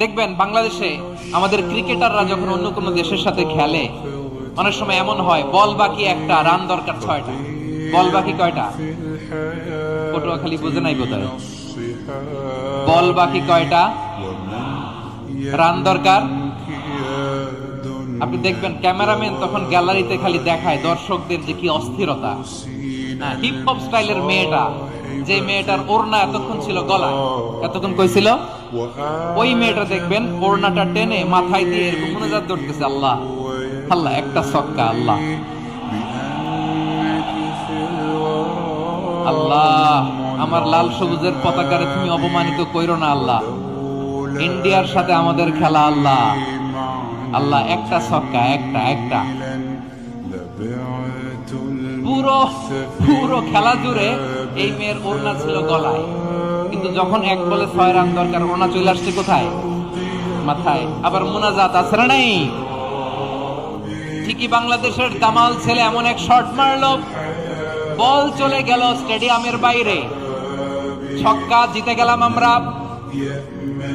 দেখবেন বাংলাদেশে আমাদের ক্রিকেটাররা যখন অন্য কোনো দেশের সাথে খেলে, অনেক সময় এমন হয় বল বাকি একটা, রান দরকার 6টা। বল বাকি কয়টা? পটুয়াখালী বুঝে নাই বোধহয়। বল বাকি কয়টা, রান দরকার। আপনি দেখবেন ক্যামেরাম্যান তখন গ্যালারিতে খালি দেখায় দর্শকদের যে কি অস্থিরতা। হিপ হপ স্টাইলের মেয়েটা, যে মেয়েটার ওড়না এতক্ষণ ছিল গলায়, এতক্ষণ কই ছিল, ওই মেয়েটা দেখবেন ওড়নাটা টেনে মাথায় দিয়ে এরকম মোনাজাত ধরতেছে, আল্লাহ আল্লাহ, একটা ছক্কা, আল্লাহ আল্লাহ, আমার লাল সবুজের পতাকারে তুমি অপমানিত কইরো না আল্লাহ, ইন্ডিয়ার সাথে আমাদের খেলা, আল্লাহ আল্লাহ, একটা ছক্কা, একটা একটা। পুরো পুরো খেলা জুড়ে এই মেয়ের ওড়না ছিল গলায়, কিন্তু যখন 1 বলে 6 রান দরকার, ওড়না চলে আসছে কোথায়? মাথায়। আবার মুনাজাত আছে না নাই? ঠিকই বাংলাদেশের দামাল ছেলে এমন এক শট মারলো, বল চলে গেল স্টেডিয়ামের বাইরে, ছক্কা, জিতে গেলাম আমরা।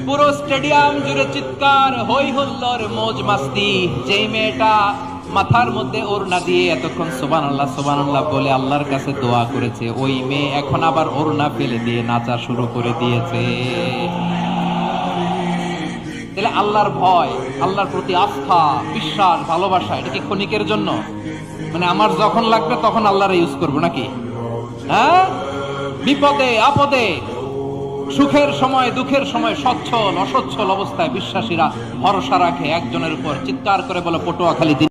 পুরো স্টেডিয়াম জুড়ে চিৎকার, হই হুল্লোড়, মৌজ মাস্তি। যেই মেয়েটা মাথার মধ্যে ওড়না দিয়ে এতক্ষণ সুবহানাল্লাহ সুবহানাল্লাহ বলে আল্লাহর কাছে দোয়া করেছে, ওই মেয়ে এখন আবার ওড়না ফেলে দিয়ে নাচা শুরু করে দিয়েছে। তাহলে আল্লাহর ভয়, আল্লাহর প্রতি আস্থা, বিশ্বাস, ভালোবাসা, এটা কি ক্ষণিকের জন্য? মানে আমার যখন লাগবে তখন আল্লাহরে ইউজ করবো নাকি? হ্যাঁ, বিপদে আপদে, সুখের সময় দুঃখের সময়, সচ্ছল অসচ্ছল অবস্থায় বিশ্বাসীরা ভরসা রাখে একজনের উপর। চিৎকার করে বলে পটুয়াখালী।